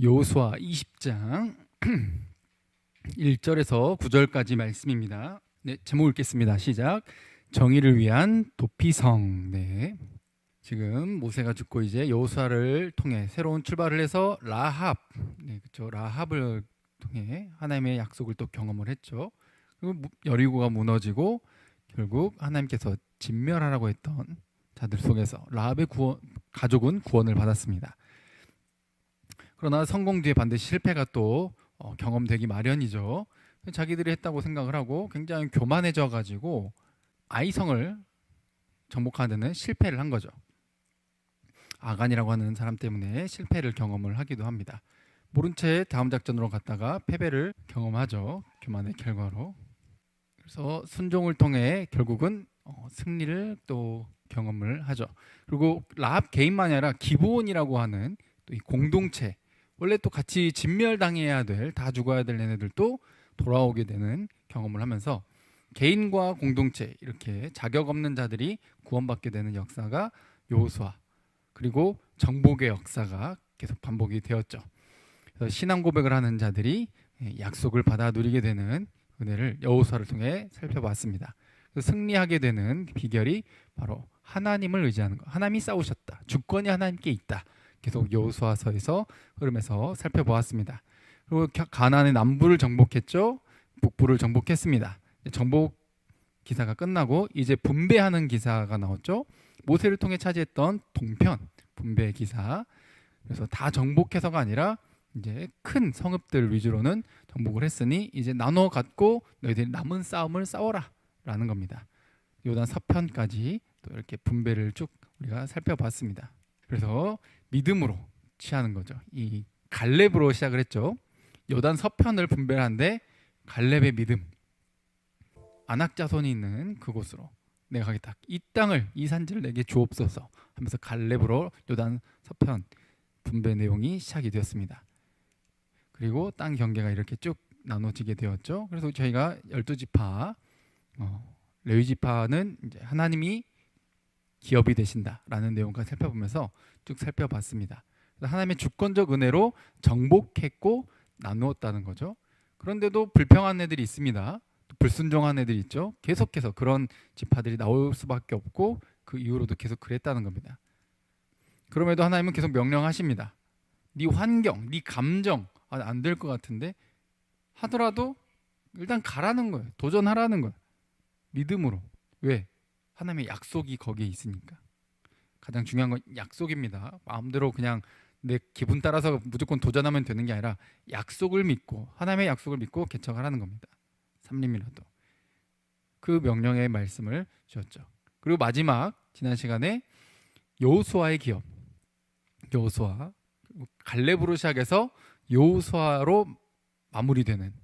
여호수아 20장 1절에서 9절까지 말씀입니다. 네, 제목 읽겠습니다. 시작. 정의를 위한 도피성. 네. 지금 모세가 죽고 이제 여호수아를 통해 새로운 출발을 해서 라합, 그렇죠. 라합을 통해 하나님의 약속을 또 경험을 했죠. 그리고 여리고가 무너지고 결국 하나님께서 진멸하라고 했던 자들 속에서 라합의 가족은 구원을 받았습니다. 그러나 성공 뒤에 반드시 실패가 또 경험되기 마련이죠. 자기들이 했다고 생각을 하고 굉장히 교만해져 가지고 아이성을 정복하는 데는 실패를 한 거죠. 아간이라고 하는 사람 때문에 실패를 경험을 하기도 합니다. 모른 채 다음 작전으로 갔다가 패배를 경험하죠. 교만의 결과로. 그래서 순종을 통해 결국은 승리를 또 경험을 하죠. 그리고 라합 개인만이 아니라 기브온이라고 하는 또 이 공동체, 원래 또 같이 진멸당해야 될, 다 죽어야 될 얘네들도 돌아오게 되는 경험을 하면서 개인과 공동체, 이렇게 자격 없는 자들이 구원받게 되는 역사가 여호수아, 그리고 정복의 역사가 계속 반복이 되었죠. 그래서 신앙 고백을 하는 자들이 약속을 받아 누리게 되는 은혜를 여호수아를 통해 살펴봤습니다. 승리하게 되는 비결이 바로 하나님을 의지하는 것. 하나님이 싸우셨다. 주권이 하나님께 있다. 계속 여호수아서에서 흐름에서 살펴보았습니다. 그리고 가나안의 남부를 정복했죠. 북부를 정복했습니다. 정복 기사가 끝나고 이제 분배하는 기사가 나왔죠. 모세를 통해 차지했던 동편 분배 기사. 그래서 다 정복해서가 아니라 이제 큰 성읍들 위주로는 정복을 했으니 이제 나눠 갖고 너희들이 남은 싸움을 싸워라 라는 겁니다. 요단 서편까지 또 이렇게 분배를 쭉 우리가 살펴봤습니다. 그래서 믿음으로 취하는 거죠. 이 갈렙으로 시작을 했죠. 요단 서편을 분배하는데 갈렙의 믿음, 아낙 자손이 있는 그곳으로 내가 가겠다. 이 땅을, 이 산지를 내게 주옵소서 하면서 갈렙으로 요단 서편 분배 내용이 시작이 되었습니다. 그리고 땅 경계가 이렇게 쭉 나눠지게 되었죠. 그래서 저희가 12지파, 레위 지파는 이제 하나님이 기업이 되신다라는 내용까지 살펴보면서 쭉 살펴봤습니다. 하나님의 주권적 은혜로 정복했고 나누었다는 거죠. 그런데도 불평한 애들이 있습니다. 불순종한 애들이 있죠. 계속해서 그런 지파들이 나올 수밖에 없고 그 이후로도 계속 그랬다는 겁니다. 그럼에도 하나님은 계속 명령하십니다. 네 환경, 네 감정 안 될 것 같은데 하더라도 일단 가라는 거예요. 도전하라는 거예요. 믿음으로. 왜? 하나님의 약속이 거기에 있으니까. 가장 중요한 건 약속입니다. 마음대로 그냥 내 기분 따라서 무조건 도전하면 되는 게 아니라 약속을 믿고, 하나님의 약속을 믿고 개척하라는 겁니다. 삼림이라도. 그 명령의 말씀을 주셨죠. 그리고 마지막 지난 시간에 여호수아의 기업, 여호수아, 갈렙으로 시작해서 여호수아로 마무리되는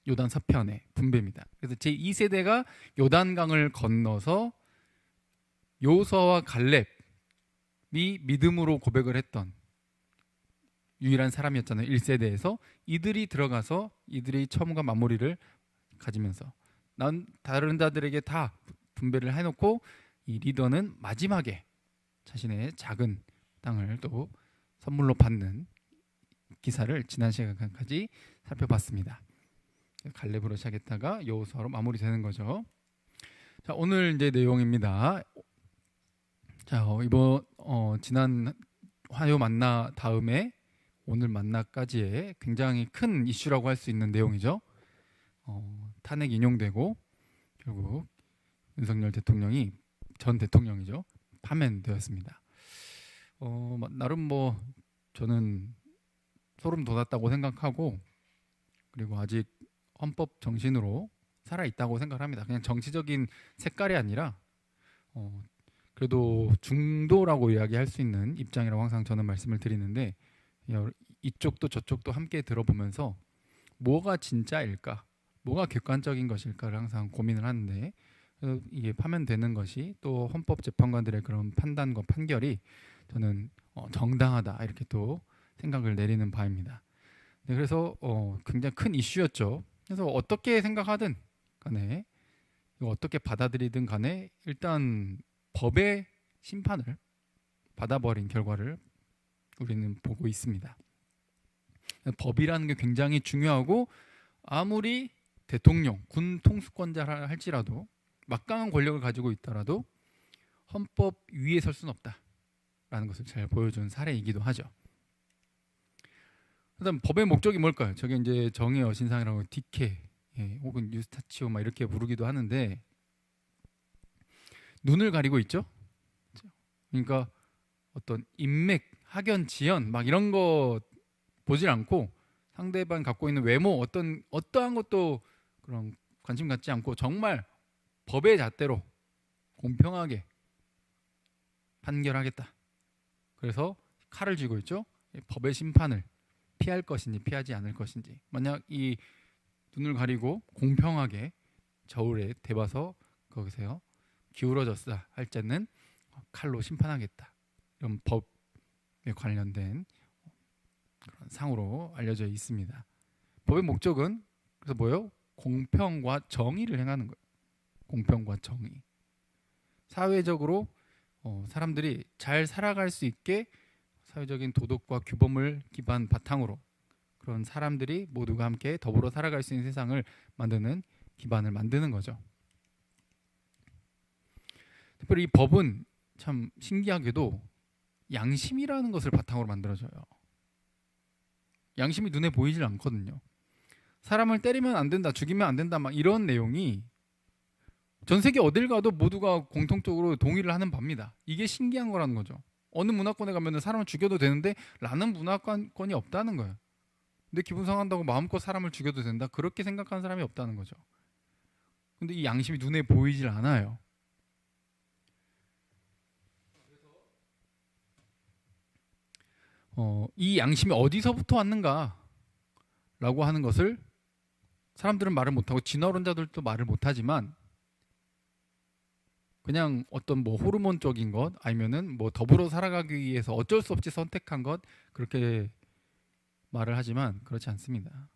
요단 서편의 분배입니다. 그래서 제2세대가 요단강을 건너서 여호수아와 갈렙이 믿음으로 고백을 했던 유일한 사람이었잖아요. 1세대에서 이들이 들어가서 이들이 처음과 마무리를 가지면서 난 다른 자들에게 다 분배를 해놓고 이 리더는 마지막에 자신의 작은 땅을 또 선물로 받는 기사를 지난 시간까지 살펴봤습니다. 갈렙으로 시작했다가 여호수아로 마무리되는 거죠. 자, 오늘 이제 내용입니다. 자, 이번 지난 화요 만나 다음에 오늘 만나까지의 굉장히 큰 이슈라고 할 수 있는 내용이죠. 탄핵 인용되고 결국 윤석열 대통령이 전 대통령이죠. 파면되었습니다. 나름 뭐 저는 소름 돋았다고 생각하고, 그리고 아직 헌법 정신으로 살아 있다고 생각합니다. 그냥 정치적인 색깔이 아니라 그래도 중도라고 이야기할 수 있는 입장이라고 항상 저는 말씀을 드리는데, 이쪽도 저쪽도 함께 들어보면서 뭐가 진짜일까, 뭐가 객관적인 것일까를 항상 고민을 하는데, 이게 파면되는 것이 또 헌법재판관들의 그런 판단과 판결이 저는 정당하다 이렇게 또 생각을 내리는 바입니다. 네, 그래서 굉장히 큰 이슈였죠. 그래서 어떻게 생각하든 간에, 이거 어떻게 받아들이든 간에 일단 법의 심판을 받아버린 결과를 우리는 보고 있습니다. 법이라는 게 굉장히 중요하고 아무리 대통령, 군 통수권자라 할지라도 막강한 권력을 가지고 있더라도 헌법 위에 설 수는 없다라는 것을 잘 보여준 사례이기도 하죠. 그다음 법의 목적이 뭘까요? 저게 이제 정의 여신상이라고 디케 혹은 유스타치오 막 이렇게 부르기도 하는데 눈을 가리고 있죠. 그러니까 어떤 인맥, 학연, 지연 막 이런 거 보질 않고 상대방 갖고 있는 외모 어떠한 것도 그런 관심 갖지 않고 정말 법의 잣대로 공평하게 판결하겠다. 그래서 칼을 쥐고 있죠. 법의 심판을 피할 것인지 피하지 않을 것인지. 만약 이 눈을 가리고 공평하게 저울에 대봐서 거기서요 기울어졌다 할 때는 칼로 심판하겠다. 이런 법에 관련된 그런 상으로 알려져 있습니다. 법의 목적은 그래서 뭐요? 공평과 정의를 행하는 거예요. 공평과 정의. 사회적으로 사람들이 잘 살아갈 수 있게 사회적인 도덕과 규범을 기반 바탕으로 그런 사람들이 모두가 함께 더불어 살아갈 수 있는 세상을 만드는 기반을 만드는 거죠. 특별히 이 법은 참 신기하게도 양심이라는 것을 바탕으로 만들어져요. 양심이 눈에 보이질 않거든요. 사람을 때리면 안 된다, 죽이면 안 된다 막 이런 내용이 전 세계 어딜 가도 모두가 공통적으로 동의를 하는 바입니다. 이게 신기한 거라는 거죠. 어느 문화권에 가면 사람을 죽여도 되는데 라는 문화권이 없다는 거예요. 근데 기분 상한다고 마음껏 사람을 죽여도 된다? 그렇게 생각하는 사람이 없다는 거죠. 근데 이 양심이 눈에 보이질 않아요. 이 양심이 어디서부터 왔는가 라고 하는 것을 사람들은 말을 못하고 진화론자들도 말을 못하지만 그냥 어떤 뭐 호르몬적인 것 아니면은 뭐 더불어 살아가기 위해서 어쩔 수 없이 선택한 것 그렇게 말을 하지만 그렇지 않습니다.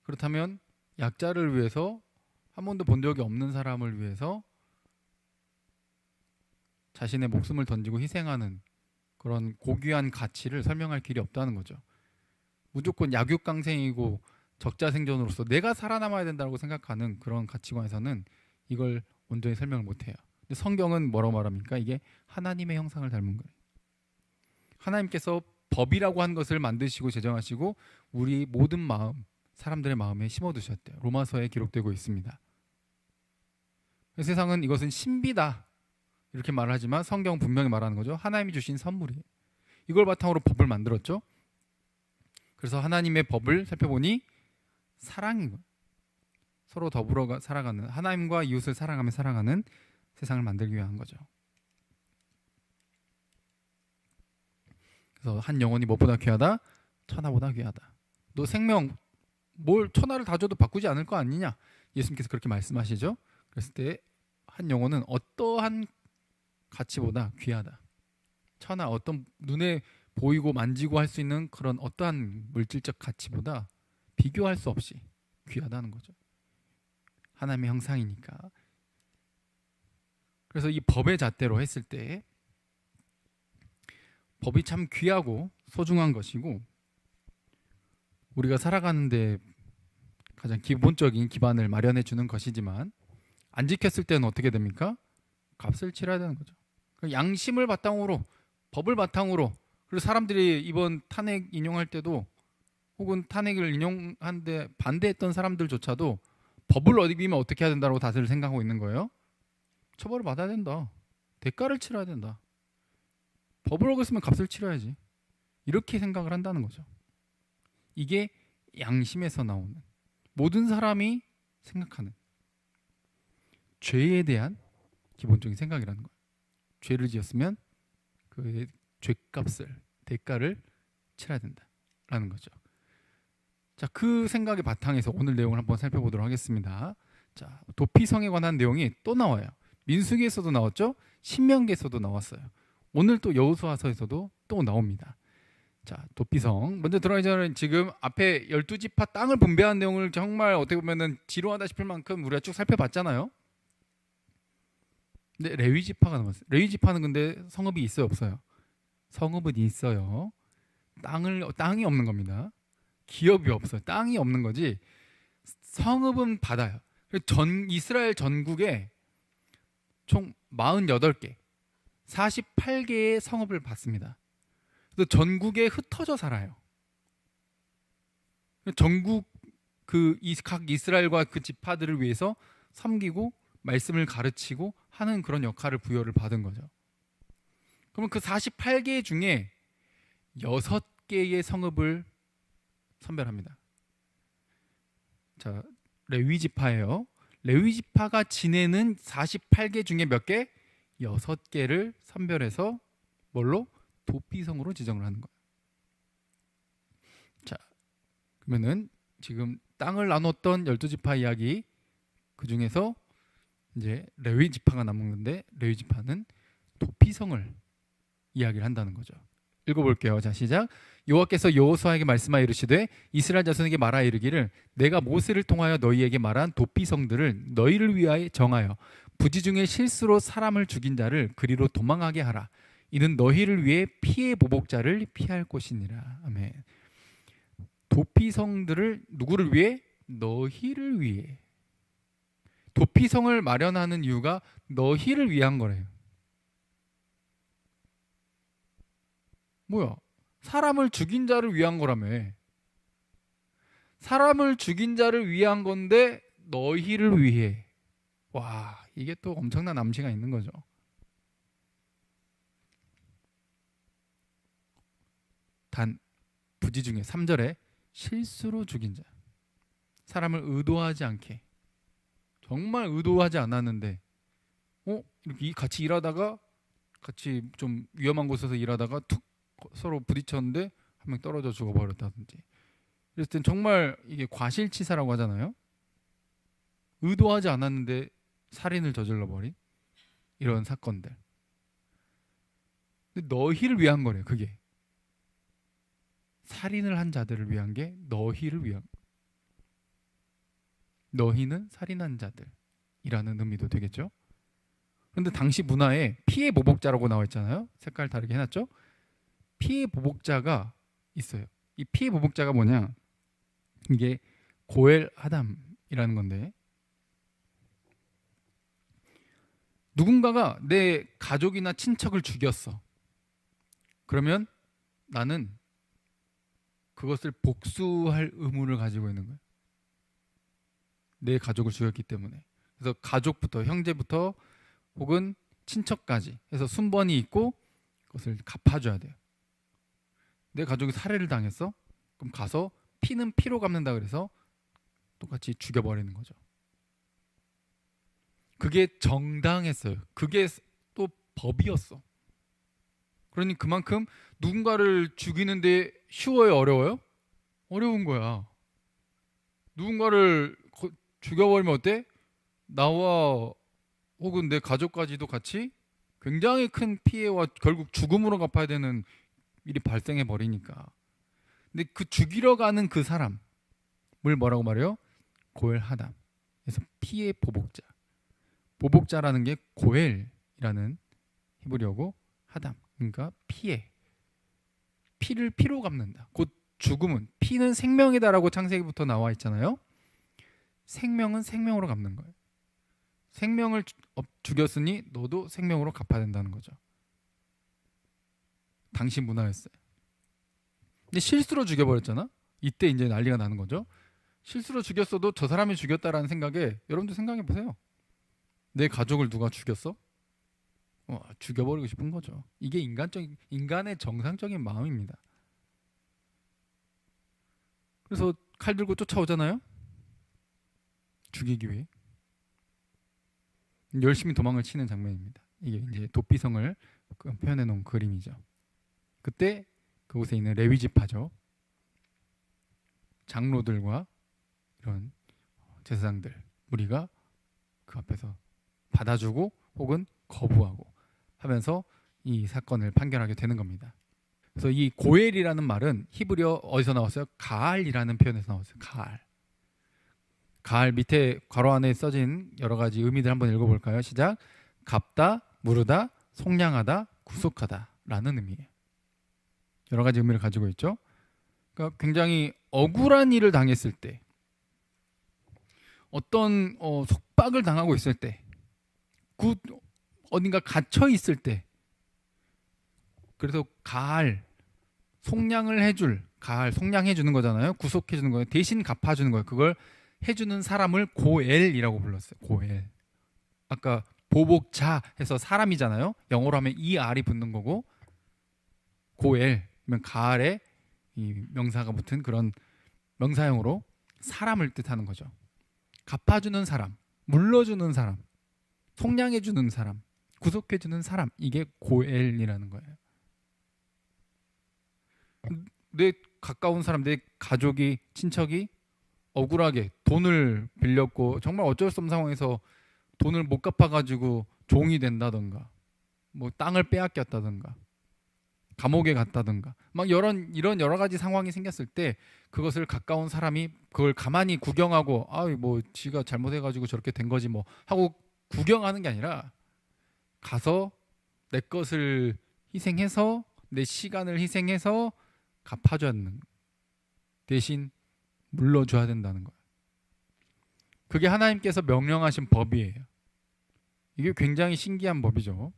그렇다면 약자를 위해서 한 번도 본 적이 없는 사람을 위해서 자신의 목숨을 던지고 희생하는 그런 고귀한 가치를 설명할 길이 없다는 거죠. 무조건 약육강생이고 적자생존으로서 내가 살아남아야 된다고 생각하는 그런 가치관에서는 이걸 온전히 설명을 못해요. 근데 성경은 뭐라고 말합니까? 이게 하나님의 형상을 닮은 거예요. 하나님께서 법이라고 한 것을 만드시고 제정하시고 우리 모든 마음, 사람들의 마음에 심어두셨대요. 로마서에 기록되고 있습니다. 세상은 이것은 신비다 이렇게 말을 하지만 성경은 분명히 말하는 거죠. 하나님이 주신 선물이에요. 이걸 바탕으로 법을 만들었죠. 그래서 하나님의 법을 살펴보니 사랑인 거예요. 서로 더불어 살아가는 하나님과 이웃을 사랑하며 살아가는 세상을 만들기 위한 거죠. 그래서 한 영혼이 무엇보다 귀하다? 천하보다 귀하다. 너 생명 뭘 천하를 다 줘도 바꾸지 않을 거 아니냐? 예수님께서 그렇게 말씀하시죠. 그랬을 때 한 영혼은 어떠한 가치보다 귀하다. 천하 어떤 눈에 보이고 만지고 할 수 있는 그런 어떠한 물질적 가치보다 비교할 수 없이 귀하다는 거죠. 하나님의 형상이니까. 그래서 이 법의 잣대로 했을 때 법이 참 귀하고 소중한 것이고 우리가 살아가는데 가장 기본적인 기반을 마련해 주는 것이지만 안 지켰을 때는 어떻게 됩니까? 값을 치러야 되는 거죠. 양심을 바탕으로 법을 바탕으로 그리고 사람들이 이번 탄핵 인용할 때도 혹은 탄핵을 인용하는데 반대했던 사람들조차도 법을 어기면 어떻게 해야 된다고 다들 생각하고 있는 거예요. 처벌을 받아야 된다. 대가를 치러야 된다. 법을 어겼으면 값을 치러야지. 이렇게 생각을 한다는 거죠. 이게 양심에서 나오는 모든 사람이 생각하는 죄에 대한 기본적인 생각이라는 거예요. 죄를 지었으면 그 죄값을 대가를 치러야 된다라는 거죠. 자, 그 생각의 바탕에서 오늘 내용을 한번 살펴보도록 하겠습니다. 자, 도피성에 관한 내용이 또 나와요. 민수기에서도 나왔죠. 신명기에서도 나왔어요. 오늘 또 여호수아서에서도 또 나옵니다. 자, 도피성 먼저 들어가기 전에 지금 앞에 12지파 땅을 분배한 내용을 정말 어떻게 보면은 지루하다 싶을 만큼 우리가 쭉 살펴봤잖아요. 근데 레위지파가 남았어요. 레위지파는 근데 성읍이 있어요, 없어요? 성읍은 있어요. 땅이 없는 겁니다. 기업이 없어요. 땅이 없는 거지. 성읍은 받아요. 전 이스라엘 전국에 총 48개, 48개의 성읍을 받습니다. 그래서 전국에 흩어져 살아요. 전국 각 이스라엘과 그 지파들을 위해서 섬기고 말씀을 가르치고 하는 그런 역할을 부여를 받은 거죠. 그러면 그 48개 중에 6개의 성읍을 선별합니다. 자, 레위 지파예요. 레위 지파가 지내는 48개 중에 몇 개? 6개를 선별해서 뭘로? 도피성으로 지정을 하는 거예요. 자, 그러면은 지금 땅을 나눴던 12지파 이야기, 그 중에서 이제 레위 지파가 남은 건데, 레위 지파는 도피성을 이야기를 한다는 거죠. 읽어볼게요. 자, 시작. 여호와께서 여호수아에게 말씀하여 이르시되 이스라엘 자손에게 말하여 이르기를 내가 모세를 통하여 너희에게 말한 도피성들을 너희를 위하여 정하여 부지 중에 실수로 사람을 죽인 자를 그리로 도망하게 하라. 이는 너희를 위해 피해 보복자를 피할 곳이니라. 아멘. 도피성들을 누구를 위해? 너희를 위해. 도피성을 마련하는 이유가 너희를 위한 거래요. 뭐야? 사람을 죽인 자를 위한 거라며. 사람을 죽인 자를 위한 건데 너희를 위해. 와, 이게 또 엄청난 암시가 있는 거죠. 단 부지 중에 3절에 실수로 죽인 자, 사람을 의도하지 않게, 정말 의도하지 않았는데 이렇게 같이 일하다가, 같이 좀 위험한 곳에서 일하다가 툭 서로 부딪혔는데 한 명 떨어져 죽어버렸다든지, 이랬을 땐 정말 이게 과실치사라고 하잖아요. 의도하지 않았는데 살인을 저질러버린 이런 사건들. 근데 너희를 위한 거래요. 그게 살인을 한 자들을 위한 게 너희를 위한, 너희는 살인한 자들이라는 의미도 되겠죠. 그런데 당시 문화에 피해 보복자라고 나와 있잖아요. 색깔 다르게 해놨죠. 피해 보복자가 있어요. 이 피해 보복자가 뭐냐, 이게 고엘 하담이라는 건데, 누군가가 내 가족이나 친척을 죽였어. 그러면 나는 그것을 복수할 의무를 가지고 있는 거예요. 내 가족을 죽였기 때문에. 그래서 가족부터, 형제부터 혹은 친척까지 해서 순번이 있고 그것을 갚아줘야 돼요. 내 가족이 살해를 당했어? 그럼 가서 피는 피로 갚는다 그래서 똑같이 죽여버리는 거죠. 그게 정당했어요. 그게 또 법이었어. 그러니 그만큼 누군가를 죽이는데 쉬워요, 어려워요? 어려운 거야. 누군가를 죽여버리면 어때? 나와 혹은 내 가족까지도 같이 굉장히 큰 피해와 결국 죽음으로 갚아야 되는 일이 발생해 버리니까. 근데 그 죽이러 가는 그 사람을 뭐라고 말해요? 고엘하담. 그래서 피해 보복자. 보복자라는 게 고엘이라는 히브리어고, 하담, 그러니까 피해. 피를 피로 갚는다. 곧 죽음은, 피는 생명이다라고 창세기부터 나와 있잖아요. 생명은 생명으로 갚는 거예요. 생명을 죽였으니 너도 생명으로 갚아야 된다는 거죠. 당시 문화였어요. 근데 실수로 죽여버렸잖아. 이때 이제 난리가 나는 거죠. 실수로 죽였어도 저 사람이 죽였다라는 생각에, 여러분도 생각해 보세요. 내 가족을 누가 죽였어? 죽여버리고 싶은 거죠. 이게 인간의 정상적인 마음입니다. 그래서 칼 들고 쫓아오잖아요. 죽이기 위해 열심히 도망을 치는 장면입니다. 이게 이제 도피성을 표현해 놓은 그림이죠. 그때 그곳에 있는 레위 지파죠. 장로들과 이런 제사장들 무리가 그 앞에서 받아주고 혹은 거부하고 하면서 이 사건을 판결하게 되는 겁니다. 그래서 이 고엘이라는 말은 히브리어 어디서 나왔어요? 가알이라는 표현에서 나왔어요. 가알. 가알 밑에 괄호 안에 써진 여러 가지 의미들 한번 읽어볼까요? 시작. 갚다, 무르다, 속량하다, 구속하다 라는 의미예요. 여러 가지 의미를 가지고 있죠. 그러니까 굉장히 억울한 일을 당했을 때, 어떤 속박을 당하고 있을 때, 어딘가 갇혀 있을 때, 그래서 속량해 주는 거잖아요. 구속해 주는 거예요. 대신 갚아 주는 거예요. 그걸 해 주는 사람을 고엘이라고 불렀어요. 고엘. 아까 보복자 해서 사람이잖아요. 영어로 하면 ER이 붙는 거고, 고엘이면 가을에 이 명사가 붙은 그런 명사형으로 사람을 뜻하는 거죠. 갚아주는 사람, 물러주는 사람, 속량해주는 사람, 구속해주는 사람, 이게 고엘이라는 거예요. 내 가까운 사람, 내 가족이, 친척이 억울하게 돈을 빌렸고 정말 어쩔 수 없는 상황에서 돈을 못 갚아가지고 종이 된다던가, 뭐 땅을 빼앗겼다던가, 감옥에 갔다던가, 막 이런 여러 가지 상황이 생겼을 때 그것을 가까운 사람이 그걸 가만히 구경하고, 뭐 지가 잘못해가지고 저렇게 된 거지 뭐 하고 구경하는 게 아니라 가서 내 것을 희생해서, 내 시간을 희생해서 갚아줘야 하는, 대신 물러줘야 된다는 거예요. 그게 하나님께서 명령하신 법이에요. 이게 굉장히 신기한 법이죠.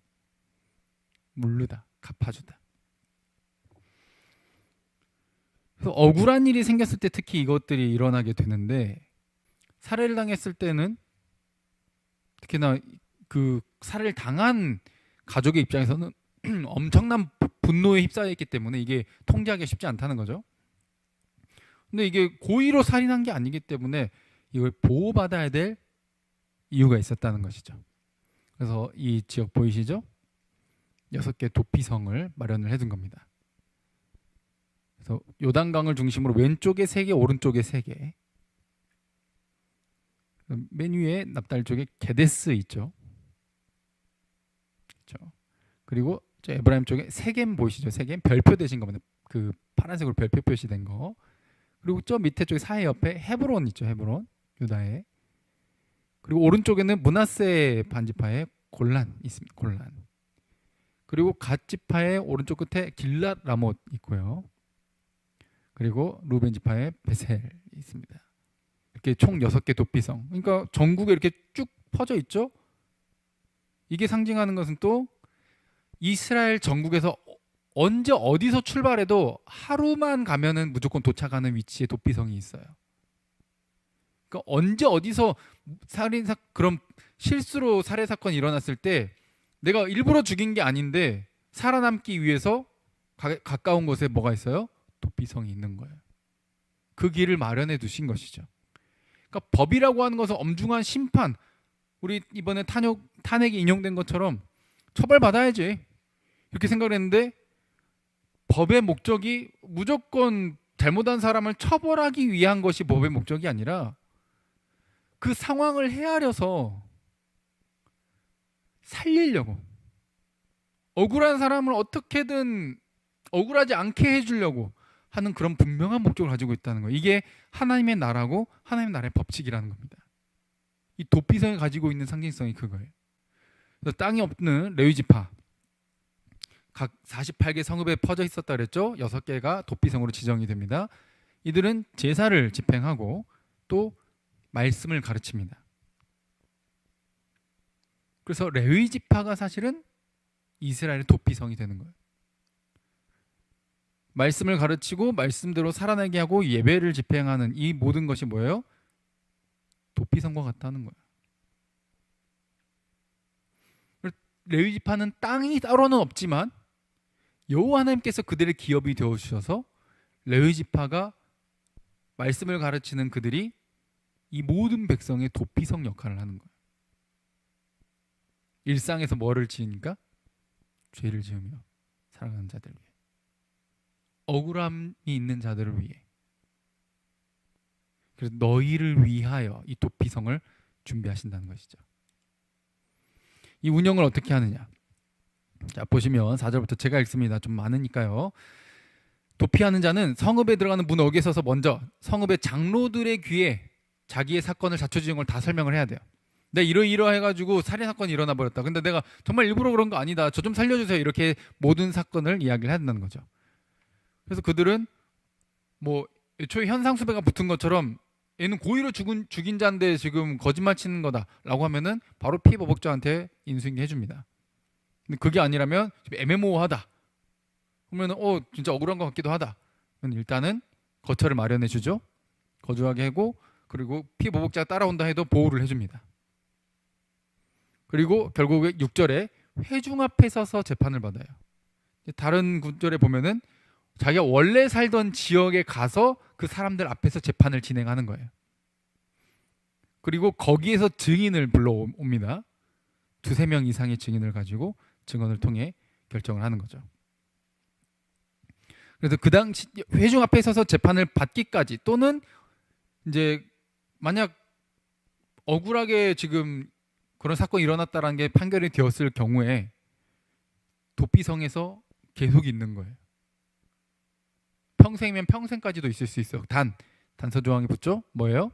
물르다, 갚아주다. 그래서 억울한 일이 생겼을 때 특히 이것들이 일어나게 되는데, 살해를 당했을 때는 특히나 그 살해를 당한 가족의 입장에서는 엄청난 분노에 휩싸여 있기 때문에 이게 통제하기 쉽지 않다는 거죠. 근데 이게 고의로 살인한 게 아니기 때문에 이걸 보호받아야 될 이유가 있었다는 것이죠. 그래서 이 지역 보이시죠? 6개 도피성을 마련을 해둔 겁니다. 그래서 요단강을 중심으로 왼쪽에 3개, 오른쪽에 3개. 맨 위에 납달 쪽에 게데스 있죠. 그렇죠. 그리고 저 에브라임 쪽에 세겜 보이시죠? 세겜 별표 되신 겁니다. 그 파란색으로 별표 표시된 거. 그리고 저 밑에 쪽에 사해 옆에 헤브론 있죠. 헤브론, 유다에. 그리고 오른쪽에는 므낫세 반지파의 골란 있습니다. 골란. 그리고 갓 지파의 오른쪽 끝에 길랏 라못 있고요. 그리고 루벤 지파의 베셀 있습니다. 이렇게 총 6개 도피성. 그러니까 전국에 이렇게 쭉 퍼져 있죠. 이게 상징하는 것은 또 이스라엘 전국에서 언제 어디서 출발해도 하루만 가면은 무조건 도착하는 위치에 도피성이 있어요. 그러니까 언제 어디서 그런 실수로 살해 사건이 일어났을 때 내가 일부러 죽인 게 아닌데 살아남기 위해서 가까운 곳에 뭐가 있어요? 도피성이 있는 거예요. 그 길을 마련해 두신 것이죠. 그러니까 법이라고 하는 것은 엄중한 심판, 우리 이번에 탄핵이 인용된 것처럼 처벌받아야지 이렇게 생각을 했는데, 법의 목적이 무조건 잘못한 사람을 처벌하기 위한 것이 법의 목적이 아니라 그 상황을 헤아려서 살리려고, 억울한 사람을 어떻게든 억울하지 않게 해주려고 하는 그런 분명한 목적을 가지고 있다는 거예요. 이게 하나님의 나라고 하나님의 나라의 법칙이라는 겁니다. 이 도피성이 가지고 있는 상징성이 그거예요. 그래서 땅이 없는 레위 지파, 각 48개 성읍에 퍼져 있었다 그랬죠. 6개가 도피성으로 지정이 됩니다. 이들은 제사를 집행하고 또 말씀을 가르칩니다. 그래서 레위 지파가 사실은 이스라엘의 도피성이 되는 거예요. 말씀을 가르치고 말씀대로 살아나게 하고 예배를 집행하는 이 모든 것이 뭐예요? 도피성과 같다는 거예요. 레위 지파는 땅이 따로는 없지만 여호와 하나님께서 그들의 기업이 되어 주셔서 레위 지파가 말씀을 가르치는 그들이 이 모든 백성의 도피성 역할을 하는 거예요. 일상에서 뭐를 지으니까? 죄를 지으며 살아가는 자들 위해, 억울함이 있는 자들을 위해. 그래서 너희를 위하여 이 도피성을 준비하신다는 것이죠. 이 운영을 어떻게 하느냐? 자, 보시면 4절부터 제가 읽습니다. 좀 많으니까요. 도피하는 자는 성읍에 들어가는 문 어귀에 서서 먼저 성읍의 장로들의 귀에 자기의 사건을 자초지은 걸 다 설명을 해야 돼요. 내가 이러해가지고 살인 사건이 일어나 버렸다. 근데 내가 정말 일부러 그런 거 아니다. 저 좀 살려주세요. 이렇게 모든 사건을 이야기를 해야 된다는 거죠. 그래서 그들은 뭐 애초에 현상수배가 붙은 것처럼 얘는 고의로 죽인 자인데 지금 거짓말 치는 거다라고 하면은 바로 피보복자한테 인수인계 해줍니다. 근데 그게 아니라면 애매모호하다. 그러면은 진짜 억울한 것 같기도 하다. 그럼 일단은 거처를 마련해 주죠. 거주하게 하고 그리고 피보복자가 따라온다 해도 보호를 해줍니다. 그리고 결국에 6절에 회중 앞에 서서 재판을 받아요. 다른 구절에 보면은 자기가 원래 살던 지역에 가서 그 사람들 앞에서 재판을 진행하는 거예요. 그리고 거기에서 증인을 불러옵니다. 2-3명 이상의 증인을 가지고 증언을 통해 결정을 하는 거죠. 그래서 그 당시 회중 앞에 서서 재판을 받기까지 또는 이제 만약 억울하게 지금 그런 사건이 일어났다라는 게 판결이 되었을 경우에 도피성에서 계속 있는 거예요. 평생이면 평생까지도 있을 수 있어요. 단서 조항이 붙죠? 뭐예요?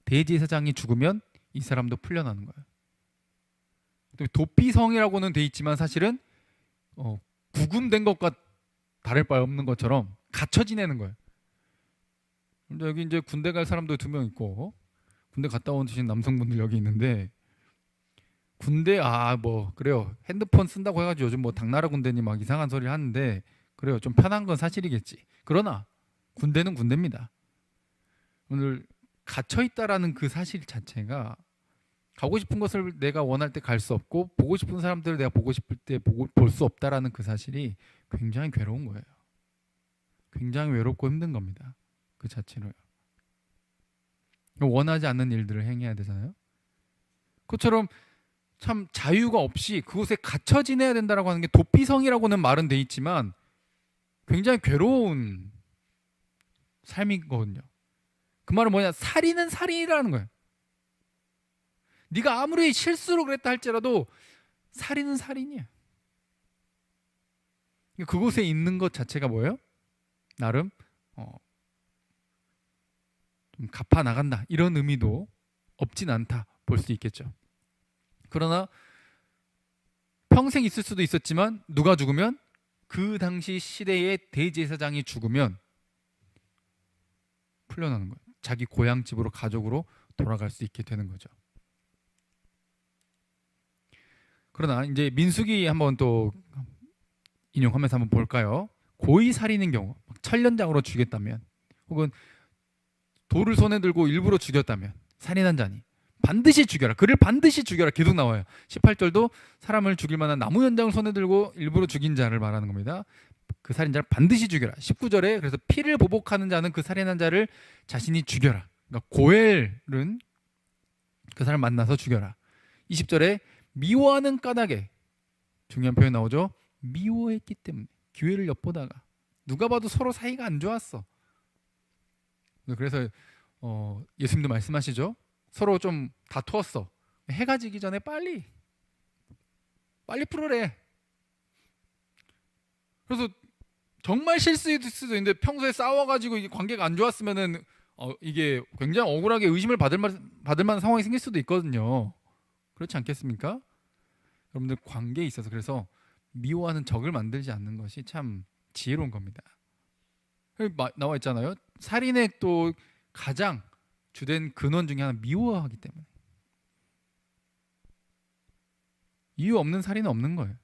대제사장이 죽으면 이 사람도 풀려나는 거예요. 도피성이라고는 돼 있지만 사실은 구금된 것과 다를 바 없는 것처럼 갇혀 지내는 거예요. 근데 여기 이제 군대 갈 사람도 2명 있고 군대 갔다 온 남성분들 여기 있는데 군대 뭐 그래요. 핸드폰 쓴다고 해가지고 요즘 뭐 당나라 군대니 막 이상한 소리 하는데 그래요. 좀 편한 건 사실이겠지. 그러나 군대는 군대입니다. 오늘 갇혀 있다라는 그 사실 자체가 가고 싶은 것을 내가 원할 때 갈 수 없고 보고 싶은 사람들을 내가 보고 싶을 때 볼 수 없다라는 그 사실이 굉장히 괴로운 거예요. 굉장히 외롭고 힘든 겁니다. 그 자체로요. 원하지 않는 일들을 행해야 되잖아요. 그것처럼 참 자유가 없이 그곳에 갇혀 지내야 된다라고 하는 게 도피성이라고는 말은 돼 있지만 굉장히 괴로운 삶이거든요. 그 말은 뭐냐? 살인은 살인이라는 거예요. 네가 아무리 실수로 그랬다 할지라도 살인은 살인이야. 그곳에 있는 것 자체가 뭐예요? 나름 좀 갚아 나간다 이런 의미도 없진 않다 볼 수 있겠죠. 그러나 평생 있을 수도 있었지만 누가 죽으면 그 당시 시대의 대제사장이 죽으면 풀려나는 거예요. 자기 고향집으로 가족으로 돌아갈 수 있게 되는 거죠. 그러나 이제 민수기 한번 또 인용하면서 한번 볼까요? 고의 살인인 경우 철련장으로 죽였다면 혹은 돌을 손에 들고 일부러 죽였다면 살인한 자니 반드시 죽여라. 그를 반드시 죽여라. 계속 나와요. 18절도 사람을 죽일 만한 나무 연장을 손에 들고 일부러 죽인 자를 말하는 겁니다. 그 살인자를 반드시 죽여라. 19절에 그래서 피를 보복하는 자는 그 살인한 자를 자신이 죽여라. 그러니까 고엘은 그 사람을 만나서 죽여라. 20절에 미워하는 까닭에 중요한 표현 나오죠. 미워했기 때문에 기회를 엿보다가 누가 봐도 서로 사이가 안 좋았어. 그래서 예수님도 말씀하시죠. 서로 좀 다투었어. 해가 지기 전에 빨리 풀으래. 그래서 정말 실수일 수도 있는데 평소에 싸워가지고 이게 관계가 안 좋았으면은 이게 굉장히 억울하게 의심을 받을 만한 상황이 생길 수도 있거든요. 그렇지 않겠습니까? 여러분들 관계에 있어서 그래서 미워하는 적을 만들지 않는 것이 참 지혜로운 겁니다. 나와 있잖아요. 살인의 또 가장 주된 근원 중에 하나 미워하기 때문에. 이유 없는 살인은 없는 거예요.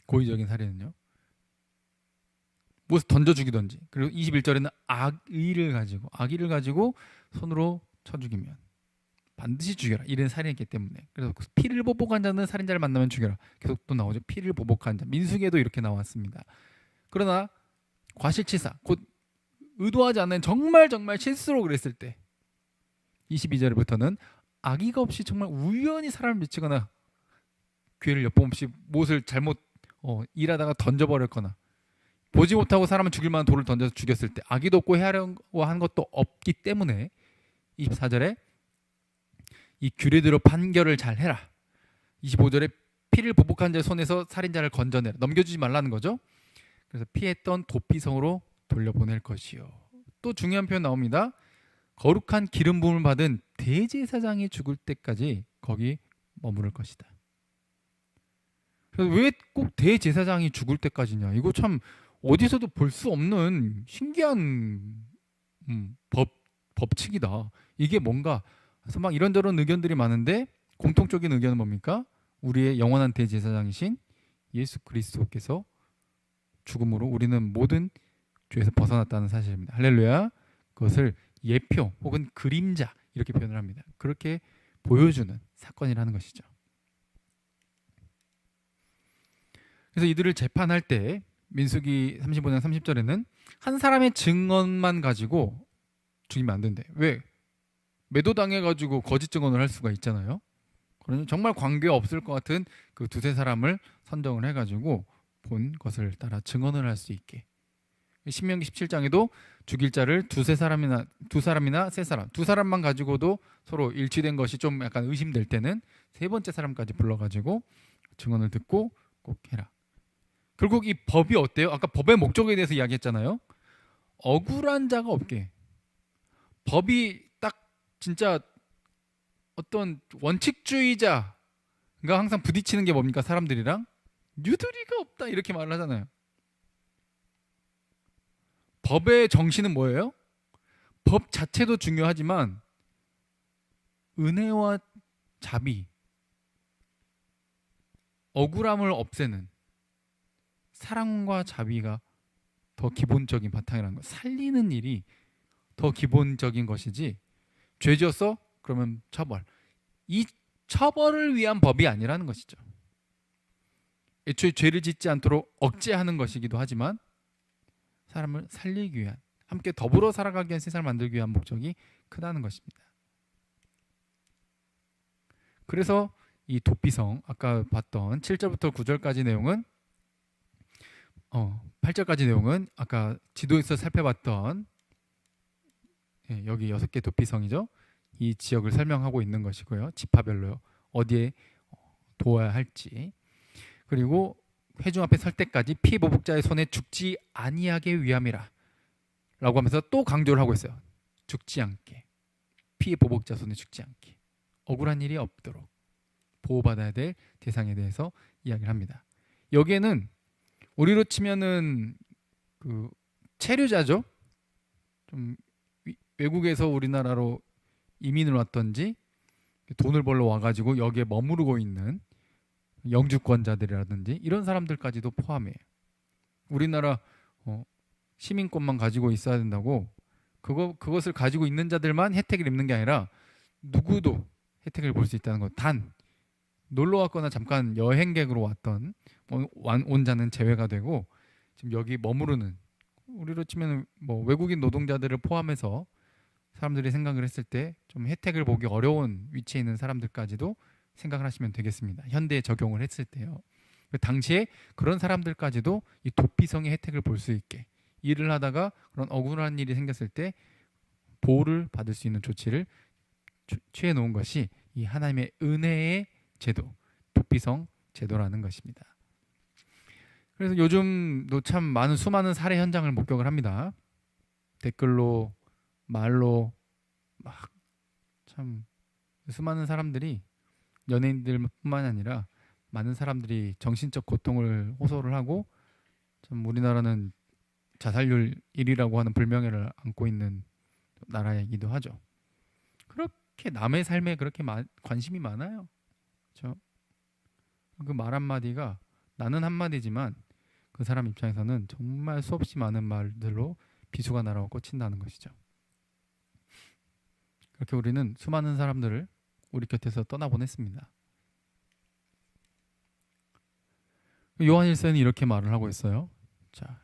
고의적인 살인은요. 무엇을 던져 죽이든지. 그리고 21절에는 악의를 가지고 손으로 쳐 죽이면 반드시 죽여라. 이런 살인이기 때문에. 그래서 피를 보복한 자는 살인자를 만나면 죽여라. 계속 또 나오죠. 피를 보복한 자. 민수기에도 이렇게 나왔습니다. 그러나 과실치사, 곧 의도하지 않는 정말 실수로 그랬을 때 22절부터는 악의가 없이 정말 우연히 사람을 미치거나 기회를 엿봄없이 무엇을 잘못 일하다가 던져버렸거나 보지 못하고 사람을 죽일 만한 돌을 던져서 죽였을 때 악의도 없고 해하려고 한 것도 없기 때문에 24절에 이 규례대로 판결을 잘 해라. 25절에 피를 보복한 자의 손에서 살인자를 건져내라. 넘겨주지 말라는 거죠. 그래서 피했던 도피성으로 돌려보낼 것이요. 또 중요한 표현 나옵니다. 거룩한 기름 부음을 받은 대제사장이 죽을 때까지 거기 머무를 것이다. 그래서 왜 꼭 대제사장이 죽을 때까지냐? 이거 참 어디서도 볼 수 없는 신기한 법칙이다. 이게 뭔가 그래서 막 이런저런 의견들이 많은데 공통적인 의견은 뭡니까? 우리의 영원한 대제사장이신 예수 그리스도께서 죽음으로 우리는 모든 죄에서 벗어났다는 사실입니다. 할렐루야. 그것을 예표 혹은 그림자 이렇게 표현을 합니다. 그렇게 보여주는 사건이라는 것이죠. 그래서 이들을 재판할 때 민수기 35장 30절에는 한 사람의 증언만 가지고 죽이면 안 된대. 왜? 매도당해가지고 거짓 증언을 할 수가 있잖아요. 그러니 정말 관계 없을 것 같은 그 두세 사람을 선정을 해가지고 본 것을 따라 증언을 할 수 있게. 신명기 17장에도 죽일 자를 두 사람이나 세 사람, 두 사람만 가지고도 서로 일치된 것이 좀 약간 의심될 때는 세 번째 사람까지 불러가지고 증언을 듣고 꼭 해라. 결국 이 법이 어때요? 아까 법의 목적에 대해서 이야기했잖아요. 억울한 자가 없게. 법이 딱 진짜 어떤 원칙주의자가 항상 부딪히는 게 뭡니까? 사람들이랑 유두리가 없다 이렇게 말을 하잖아요. 법의 정신은 뭐예요? 법 자체도 중요하지만 은혜와 자비, 억울함을 없애는 사랑과 자비가 더 기본적인 바탕이라는 거. 살리는 일이 더 기본적인 것이지 죄 지었어? 그러면 처벌. 이 처벌을 위한 법이 아니라는 것이죠. 애초에 죄를 짓지 않도록 억제하는 것이기도 하지만 사람을 살리기 위한, 함께 더불어 살아가기 위한 세상을 만들기 위한 목적이 크다는 것입니다. 그래서 이 도피성, 아까 봤던 7절부터 9절까지 내용은 8절까지 내용은 아까 지도에서 살펴봤던 여기 6개 도피성이죠. 이 지역을 설명하고 있는 것이고요. 지파별로 어디에 도와야 할지. 그리고 회중 앞에 설 때까지 피보복자의 손에 죽지 아니하게 위함이라 라고 하면서 또 강조를 하고 있어요. 죽지 않게. 피보복자 손에 죽지 않게. 억울한 일이 없도록 보호받아야 될 대상에 대해서 이야기를 합니다. 여기에는 우리로 치면은 그 체류자죠. 좀 외국에서 우리나라로 이민을 왔던지 돈을 벌러 와가지고 여기에 머무르고 있는 영주권자들이라든지 이런 사람들까지도 포함해요. 우리나라 시민권만 가지고 있어야 된다고 그것을 가지고 있는 자들만 혜택을 입는 게 아니라 누구도 혜택을 볼 수 있다는 것. 단 놀러 왔거나 잠깐 여행객으로 왔던 온 자는 제외가 되고 지금 여기 머무르는 우리로 치면 뭐 외국인 노동자들을 포함해서 사람들이 생각을 했을 때 좀 혜택을 보기 어려운 위치에 있는 사람들까지도 생각을 하시면 되겠습니다. 현대에 적용을 했을 때요. 당시에 그런 사람들까지도 이 도피성의 혜택을 볼 수 있게 일을 하다가 그런 억울한 일이 생겼을 때 보호를 받을 수 있는 조치를 취해 놓은 것이 이 하나님의 은혜의 제도, 도피성 제도라는 것입니다. 그래서 요즘도 참 수많은 살해 현장을 목격을 합니다. 댓글로 말로 막 참 수많은 사람들이 연예인들뿐만 아니라 많은 사람들이 정신적 고통을 호소를 하고 참 우리나라는 자살률 1위라고 하는 불명예를 안고 있는 나라이기도 하죠. 그렇게 남의 삶에 그렇게 관심이 많아요. 그렇죠? 그 말 한마디가 나는 한마디지만 그 사람 입장에서는 정말 수없이 많은 말들로 비수가 날아와 꽂힌다는 것이죠. 그렇게 우리는 수많은 사람들을 우리 곁에서 떠나보냈습니다. 요한일서는 이렇게 말을 하고 있어요. 자,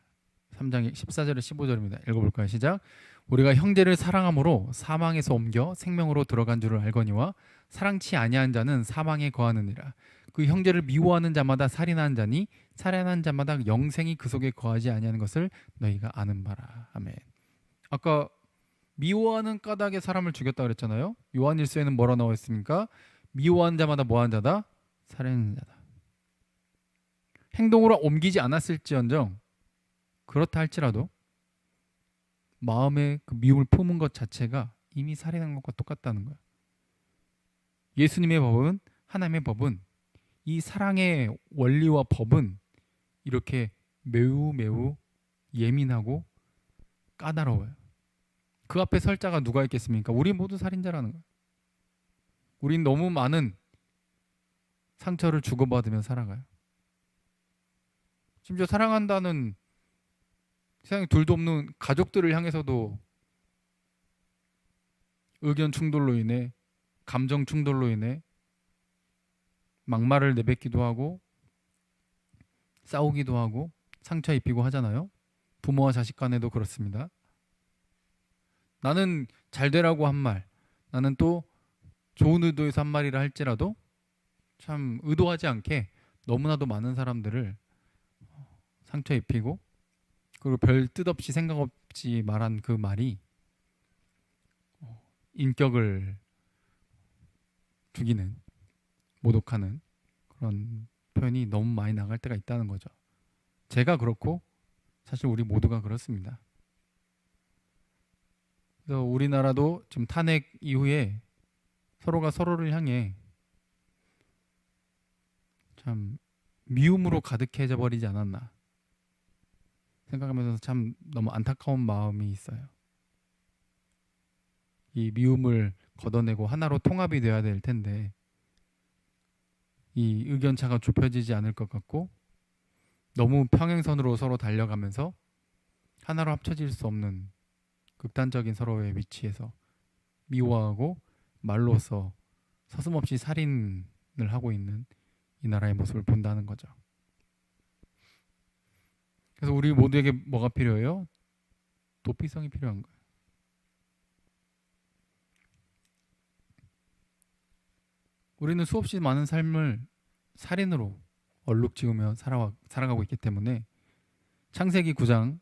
3장 14절에 15절입니다. 읽어볼까요? 시작. 우리가 형제를 사랑함으로 사망에서 옮겨 생명으로 들어간 줄을 알거니와 사랑치 아니한 자는 사망에 거하느니라. 그 형제를 미워하는 자마다 살인하는 자니 살인하는 자마다 영생이 그 속에 거하지 아니하는 것을 너희가 아는 바라. 아멘. 아까 미워하는 까닭에 사람을 죽였다 그랬잖아요. 요한일서에는 뭐라 나와 있습니까? 미워하는 자마다 뭐하는 자다? 살인하는 자다. 행동으로 옮기지 않았을지언정 그렇다 할지라도 마음에 그 미움을 품은 것 자체가 이미 살인한 것과 똑같다는 거예요. 예수님의 법은, 하나님의 법은, 이 사랑의 원리와 법은 이렇게 매우 예민하고 까다로워요. 그 앞에 설 자가 누가 있겠습니까? 우리 모두 살인자라는 거예요. 우린 너무 많은 상처를 주고받으며 살아가요. 심지어 사랑한다는 세상에 둘도 없는 가족들을 향해서도 의견 충돌로 인해, 감정 충돌로 인해 막말을 내뱉기도 하고 싸우기도 하고 상처 입히고 하잖아요. 부모와 자식 간에도 그렇습니다. 나는 잘 되라고 한 말, 나는 또 좋은 의도에서 한 말이라 할지라도 참 의도하지 않게 너무나도 많은 사람들을 상처 입히고, 그리고 별 뜻 없이 생각 없이 말한 그 말이 인격을 죽이는, 모독하는 그런 표현이 너무 많이 나갈 때가 있다는 거죠. 제가 그렇고 사실 우리 모두가 그렇습니다. 그래서 우리나라도 지금 탄핵 이후에 서로가 서로를 향해 참 미움으로 가득해져 버리지 않았나 생각하면서 참 너무 안타까운 마음이 있어요. 이 미움을 걷어내고 하나로 통합이 되어야 될 텐데 이 의견차가 좁혀지지 않을 것 같고, 너무 평행선으로 서로 달려가면서 하나로 합쳐질 수 없는 극단적인 서로의 위치에서 미워하고 말로써 서슴없이 살인을 하고 있는 이 나라의 모습을 본다는 거죠. 그래서 우리 모두에게 뭐가 필요해요? 도피성이 필요한 거예요. 우리는 수없이 많은 삶을 살인으로 얼룩지으며 살아가고 있기 때문에 창세기 9장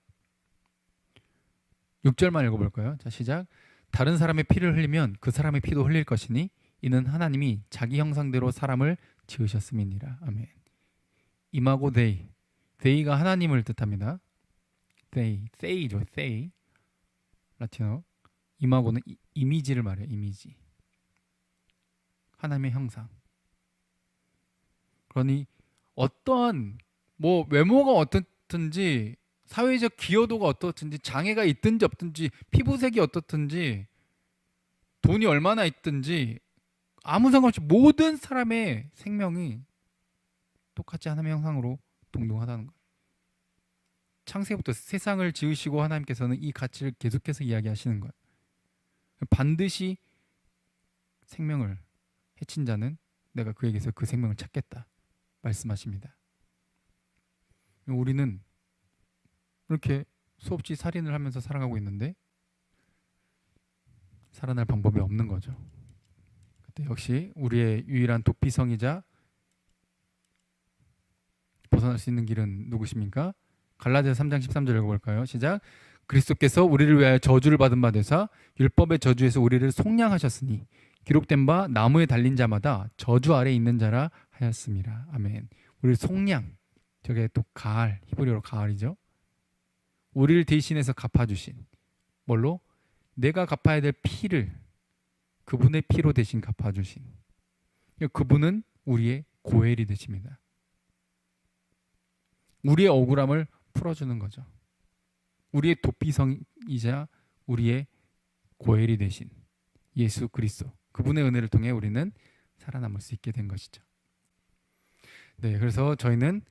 6절만 읽어볼까요? 자, 시작. 다른 사람의 피를 흘리면 그 사람의 피도 흘릴 것이니 이는 하나님이 자기 형상대로 사람을 지으셨음이니라. 아멘. 이마고 데이, 데이가 하나님을 뜻합니다. 데이죠. 데이 라틴어. 이마고는 이미지를 말해요. 이미지, 하나님의 형상. 그러니 어떠한 뭐 외모가 어떻든지, 사회적 기여도가 어떻든지, 장애가 있든지 없든지, 피부색이 어떻든지, 돈이 얼마나 있든지 아무 상관없이 모든 사람의 생명이 똑같이 하나님의 형상으로 동등하다는 거예요. 창세부터 세상을 지으시고 하나님께서는 이 가치를 계속해서 이야기하시는 거예요. 반드시 생명을 해친 자는 내가 그에게서 그 생명을 찾겠다 말씀하십니다. 우리는 이렇게 수없이 살인을 하면서 살아가고 있는데 살아날 방법이 없는 거죠. 그때 역시 우리의 유일한 도피성이자 벗어날 수 있는 길은 누구십니까? 갈라디아서 3장 13절 읽어볼까요? 시작. 그리스도께서 우리를 위하여 저주를 받은 바 되사 율법의 저주에서 우리를 속량하셨으니 기록된 바 나무에 달린 자마다 저주 아래 있는 자라 하였습니다. 아멘. 우리를 속량, 저게 또 가알, 히브리어로 가알이죠. 우리를 대신해서 갚아주신, 뭘로? 내가 갚아야 될 피를 그분의 피로 대신 갚아주신, 그분은 우리의 고엘이 되십니다. 우리의 억울함을 풀어주는 거죠. 우리의 도피성이자 우리의 고엘이 되신 예수 그리스도, 그분의 은혜를 통해 우리는 살아남을 수 있게 된 것이죠. 네, 그래서 저희는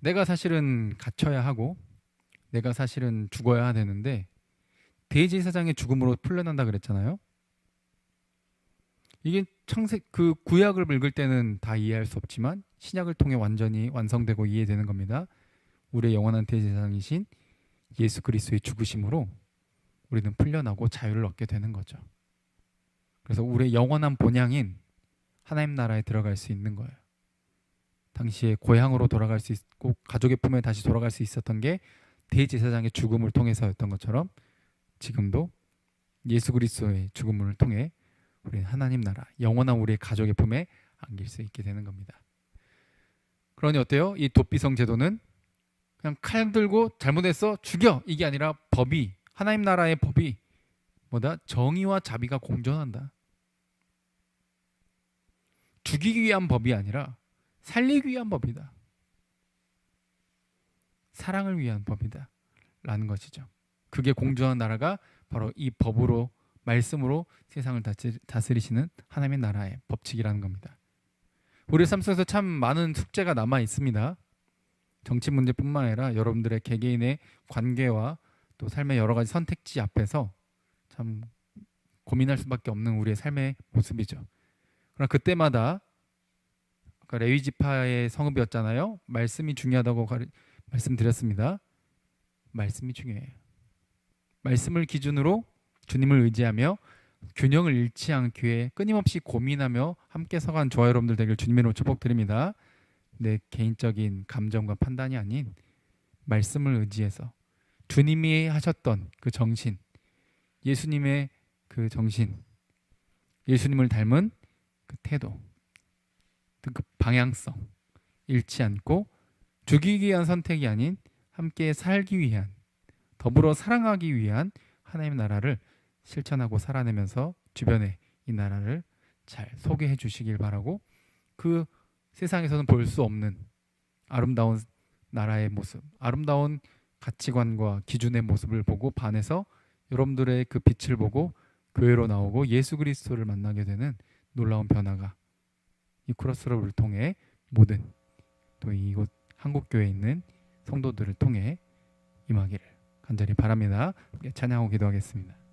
내가 사실은 갇혀야 하고 내가 사실은 죽어야 되는데 대제사장의 죽음으로 풀려난다 그랬잖아요. 이게 그 구약을 읽을 때는 다 이해할 수 없지만 신약을 통해 완전히 완성되고 이해되는 겁니다. 우리의 영원한 대제사장이신 예수 그리스도의 죽으심으로 우리는 풀려나고 자유를 얻게 되는 거죠. 그래서 우리의 영원한 본향인 하나님 나라에 들어갈 수 있는 거예요. 당시에 고향으로 돌아갈 수 있고 가족의 품에 다시 돌아갈 수 있었던 게 대제사장의 죽음을 통해서였던 것처럼 지금도 예수 그리스도의 죽음을 통해 우리는 하나님 나라, 영원한 우리의 가족의 품에 안길 수 있게 되는 겁니다. 그러니 어때요? 이 도피성 제도는 그냥 칼 들고 잘못했어 죽여, 이게 아니라 법이, 하나님 나라의 법이 뭐다? 정의와 자비가 공존한다. 죽이기 위한 법이 아니라 살리기 위한 법이다. 사랑을 위한 법이다 나라는 것이죠. 그게 공정한 나라가 바로 이 법으로 말씀으로 세상을 다스리시는 하나님의 나라의 법칙이라는 겁니다. 우리 삶 속에서 참 많은 숙제가 남아 있습니다. 정치 문제뿐만 아니라 여러분들의 개개인의 관계와 또 삶의 여러 가지 선택지 앞에서 참 고민할 수밖에 없는 우리의 삶의 모습이죠. 그러나 그때마다 아까 레위 지파의 성읍이었잖아요. 말씀이 중요하다고 말씀드렸습니다. 말씀이 중요해요. 말씀을 기준으로 주님을 의지하며 균형을 잃지 않기 위해 끊임없이 고민하며 함께 서간 저와 여러분들 되길 주님의 이름으로 축복드립니다. 내 개인적인 감정과 판단이 아닌 말씀을 의지해서 주님이 하셨던 그 정신, 예수님의 그 정신, 예수님을 닮은 그 태도, 그 방향성 잃지 않고 죽이기 위한 선택이 아닌 함께 살기 위한, 더불어 사랑하기 위한 하나님의 나라를 실천하고 살아내면서 주변에 이 나라를 잘 소개해 주시길 바라고, 그 세상에서는 볼 수 없는 아름다운 나라의 모습, 아름다운 가치관과 기준의 모습을 보고 반해서 여러분들의 그 빛을 보고 교회로 나오고 예수 그리스도를 만나게 되는 놀라운 변화가 이 크로스로브를 통해 모든 또 이곳 한국교회에 있는 성도들을 통해 임하기를 간절히 바랍니다. 찬양하고 기도하겠습니다.